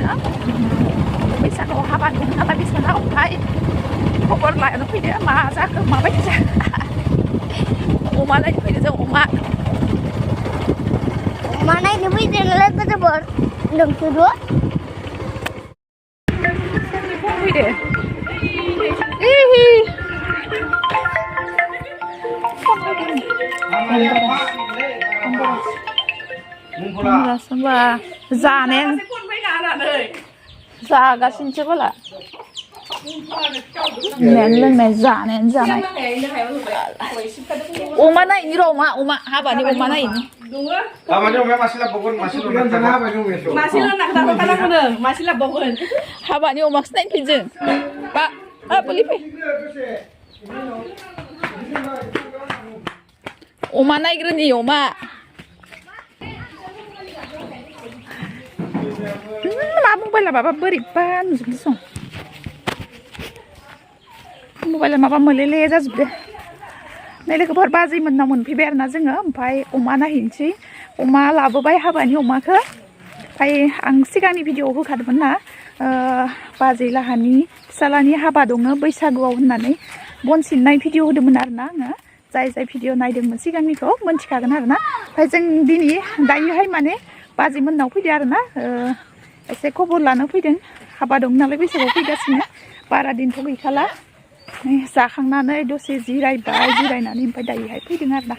fैनो बैसागुआव हाबा दं नालाय बिसोरना ओमफ्राय खबर लानो फैदो मा जाखो माबायदि जाखो अमा नायनो फैदो जों अमा नायनो फैदो लोगोफोर नोंसोरो सोरनि फन फैदो होनबा जागासिनोसो बोला लोंनाय जानायानो जानाय अमा नायनि र' अमा हाबानि अमा नायनि हाबानि अमाखौसो नायनो फैदों बा बोलि फै अमा नायग्रोनि अमा मा मबाइला माबा बोरैबा नुजोबदो सं मबाइला माबा मोलेले जाजोबदो नै लोगोफोर बाजै मोननाव मोनफैबाय आरोना जोङो ओमफ्राय अमा नायहैनोसै अमा लाबोबाय हाबानि अमाखौ ओमफ्राय आं सिगांनि भिडिअआव होखादोंमोन ना बाजै लाहानि फिसालानि हाबा दङ बैसागुआव होननानै बन सिननाय भिडिअ होदोंमोन आरोना आङो जाय भिडिअ नायदोंमोन सिगांनिखौ मोनथिखागोन आरोना ओमफ्राय जों दिनै दायोहाय माने बाजै मोननाव फैदो आरोना एसे खबर लानो फैदों हाबा दं नालाय बैसागुआव फैगासिनो बारा दिनथ' गैखाला जाखांनानै दसे जिरायनानै ओमफ्राय दायोहाय फैदों आरोना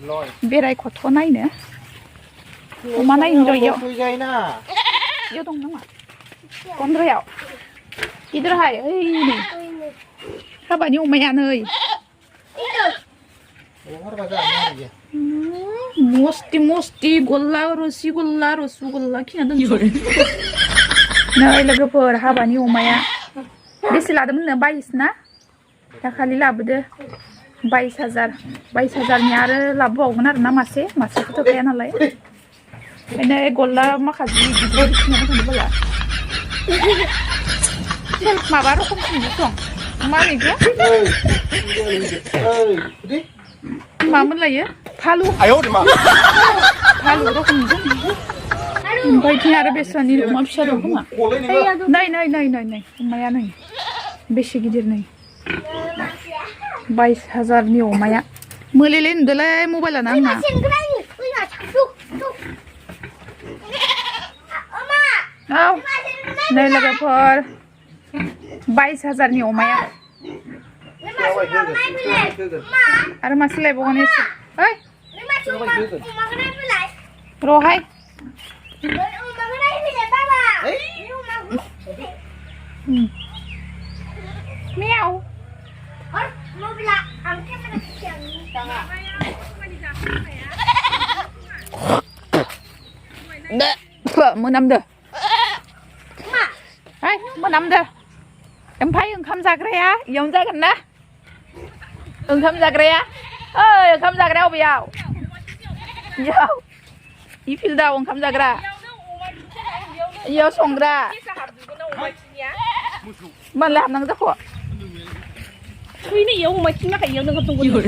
बेरायखथ' नायनो अमा नायनो र' इयाव दं नामा पन्द्रयाव गिदिरहाय ओइ नै हाबानि अमाया नै मस्ति गल्ला रसगुल्ला खिना दोनजोबो नै लोगोफोर हाबानि अमाया बेसे लादोंमोननो 22 ना दाखालि लाबोदो 22,000नि आरो लाबोबावगोन आरोना मासेखौथ' गैया नालाय ओंखायनो गल्ला माखासे गिदिर खिना दोनजोबोला माबा रखम संदो सं मा होनो मामोन लायो फालु रखम ओमफ्राय थिं आरो बेसानि अमा फिसा दं खोमा नै अमाया नै बेसे गिदिर नै 22,000नि अमाया मोलेले नुदोलै मबाइलानो आंना औ नै लोगोफोर 22,000नि अमाया आरो मासे लायबावगोन एसे ओइ र'हाय मियाव मोनामदो मोनामदो ओमफ्राय ओंखाम जाग्राया इयावनो जागोन ना ओंखाम जाग्राया ओइ ओंखाम जाग्राया अबेयाव इयाव इ फिल्डआव ओंखाम जाग्रा इयाव संग्रा मानलाय हाबनांगौ जाखो थैनो इयाव अमा खिनाखाय इयाव नोंखौ दंगो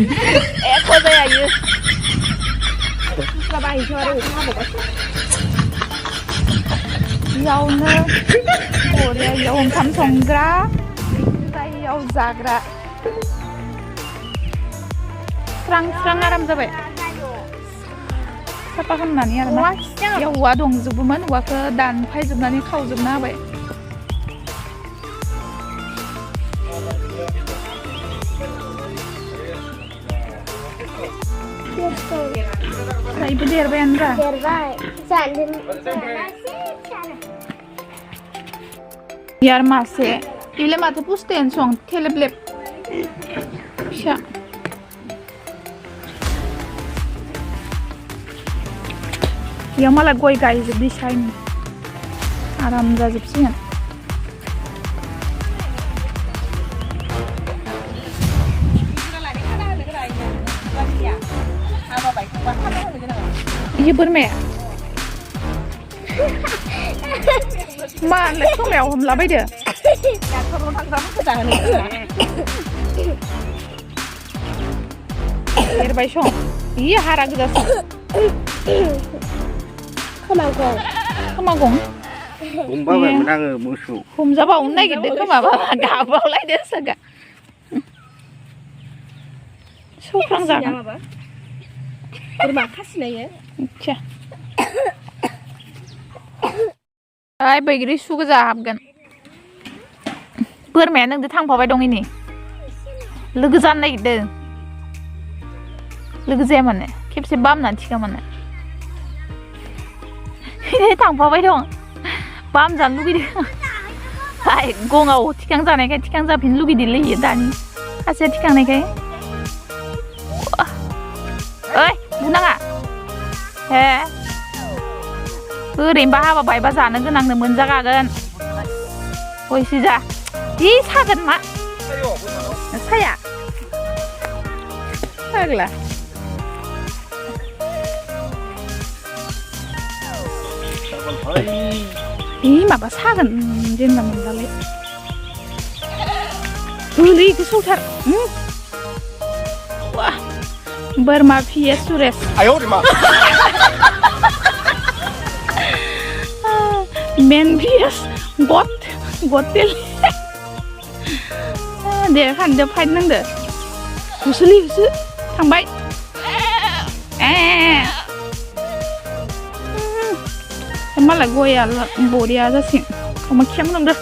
एख' जाया इयो बाहायसो आरो अखा हाबावगासिनो इयावनो इयाव ओंखाम संग्रा ओमफ्राय इयाव जाग्रा स्रां आराम जाबाय साफा खालामनानै आरोना इयाव औवा दंजोबोमोन औवाखौ दानफायजोबनानै खावजोबना होबाय साइबो देरबायानो रा यार मासे इले माथो पुस्तेन सं थेलेबलेब फिसा इयाव मालाय गय गायजोबदों साइनि आराम जाजोबसिगोन इयो बोरमाया मालाय खोमायाव हमलाबायदो एरबाय सं इ हारा गोजासो खोमा गं हमबाय मोन आङो मोसौ हमजाबावनो नागिरदों खोमा बाबा गाबावलायदो सागा सौख्रांजागोन बोरमा खासिनायो आच्छा ओइ बैग्रि सु गोजा हाबगोन बोरमाया नोंदो थांफाबाय दं इनि लोगो जानो नागिरदों लोगो जाया माने खेबसे बामनानै थिखा माने थांफाबाय दं बामजानो लुगैदों हाय गङाव थिखांजानायखाय थिखांजाफिननो लुगैदोंलै इयो दानि सासेया थिखांनायखाय ओइ बुनाङा हे ओरैनोबा हाबा बायबा जानो गोनांनो मोनजागागोन हयसो जा जि सागोन मा साया फाग्ला माबा सागोन जेनला मोनलालाय गोलै गोसौथार बोरमा फियो सुरेश मेन फियो गटेल दे खानदो फाइन नांदो हुसोलै हुसो थांबाय मालाय गया बरिया जासिगोन अमा खियाम नंदो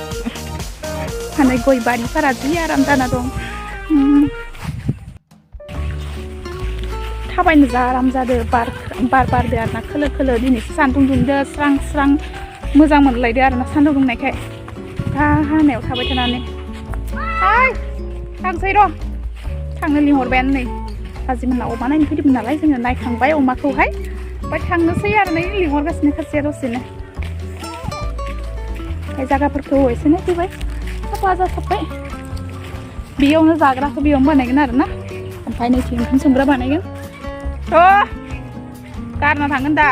हानाय गय बारिफोरा जि आराम जाना दं थाबायनो जा आराम जादो बार बारदो आरोना खोलो खोलो दिनैसो सान्दुं दुंदो स्रां स्रां मोजां मोनलायदो आरोना सान्दुं दुंनायखाय दा हानायाव थाबाय थानानै हाय थांसै र' थांनो लिंहरबायानो नै बाजिमोनना अमा नायनो फैदोंमोन नालाय जोङो नायखांबाय अमाखौहाय ओमफ्राय थांनोसै आरो नै लिंहरगासिनो खासेया दसेनो जायगाफोरखौ एसे नायफैबाय साफा जासाबबाय बेयावनो जाग्राखौ बेयावनो बानायगोन आरोना ओमफ्राय नैथिं ओंखाम संग्रा बानायगोन गारना थांगोन दा